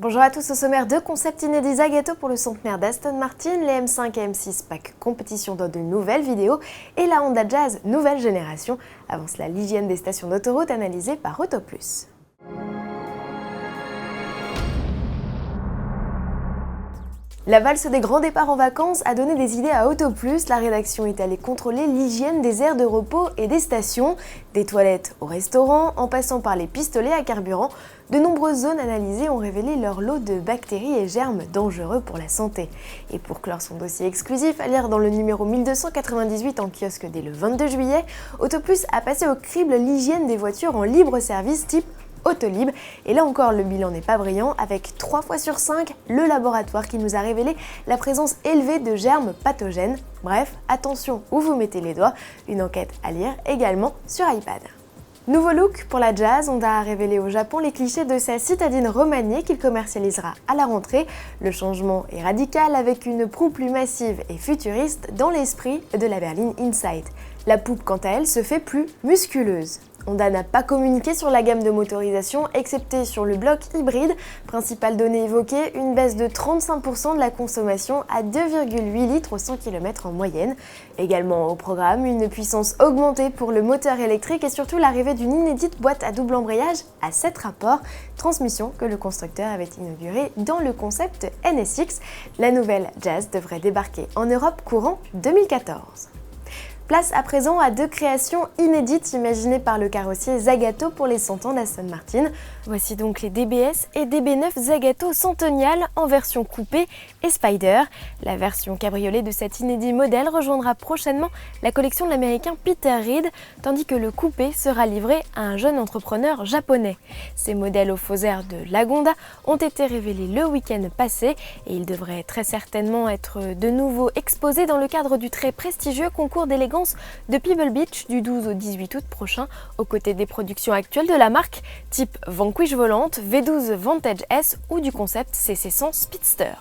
Bonjour à tous, au sommaire de concepts inédits Zagato pour le centenaire d'Aston Martin, les M5 et M6 Pack Compétition dans de nouvelles vidéos et la Honda Jazz nouvelle génération. Avant cela, l'hygiène des stations d'autoroute analysée par Autoplus. La valse des grands départs en vacances a donné des idées à Autoplus. La rédaction est allée contrôler l'hygiène des aires de repos et des stations, des toilettes au restaurant, en passant par les pistolets à carburant. De nombreuses zones analysées ont révélé leur lot de bactéries et germes dangereux pour la santé. Et pour clore son dossier exclusif, à lire dans le numéro 1298 en kiosque dès le 22 juillet, Autoplus a passé au crible l'hygiène des voitures en libre service type Autolib. Et là encore, le bilan n'est pas brillant, avec 3 fois sur 5 le laboratoire qui nous a révélé la présence élevée de germes pathogènes. Bref, attention où vous mettez les doigts, une enquête à lire également sur iPad. Nouveau look pour la Jazz, Honda a révélé au Japon les clichés de sa citadine remaniée qu'il commercialisera à la rentrée. Le changement est radical avec une proue plus massive et futuriste dans l'esprit de la berline Insight. La poupe quant à elle se fait plus musculeuse. Honda n'a pas communiqué sur la gamme de motorisation, excepté sur le bloc hybride. Principale donnée évoquée, une baisse de 35% de la consommation à 2,8 litres au 100 km en moyenne. Également au programme, une puissance augmentée pour le moteur électrique et surtout l'arrivée d'une inédite boîte à double embrayage à 7 rapports, transmission que le constructeur avait inaugurée dans le concept NSX. La nouvelle Jazz devrait débarquer en Europe courant 2014. Place à présent à 2 créations inédites imaginées par le carrossier Zagato pour les 100 ans d'Aston Martin. Voici donc les DBS et DB9 Zagato Centennial en version coupé et Spider. La version cabriolet de cet inédit modèle rejoindra prochainement la collection de l'américain Peter Reed, tandis que le coupé sera livré à un jeune entrepreneur japonais. Ces modèles aux faux airs de Lagonda ont été révélés le week-end passé et ils devraient très certainement être de nouveau exposés dans le cadre du très prestigieux concours d'élégance de Pebble Beach du 12 au 18 août prochain, aux côtés des productions actuelles de la marque, type Vanquish Volante, V12 Vantage S ou du concept CC100 Speedster.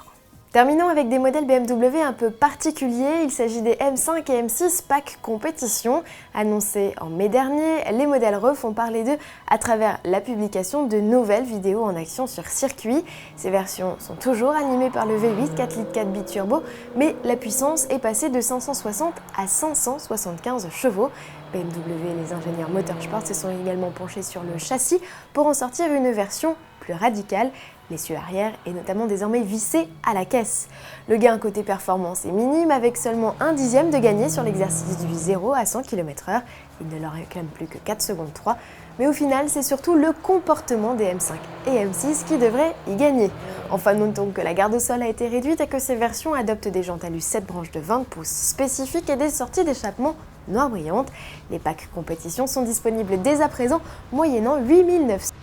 Terminons avec des modèles BMW un peu particuliers, il s'agit des M5 et M6 Pack Compétition. Annoncés en mai dernier, les modèles refont parler d'eux à travers la publication de nouvelles vidéos en action sur circuit. Ces versions sont toujours animées par le V8 4,4 litres biturbo, mais la puissance est passée de 560 à 575 chevaux. BMW et les ingénieurs Motorsport se sont également penchés sur le châssis pour en sortir une version plus radicale. L'essieu arrière est notamment désormais vissé à la caisse. Le gain côté performance est minime avec seulement 1/10 de gagné sur l'exercice du 0 à 100 km/h. Il ne leur réclame plus que 4 secondes 3. Mais au final, c'est surtout le comportement des M5 et M6 qui devrait y gagner. Enfin, notons que la garde au sol a été réduite et que ces versions adoptent des jantes alu 7 branches de 20 pouces spécifiques et des sorties d'échappement noires brillantes. Les packs compétition sont disponibles dès à présent, moyennant 8 900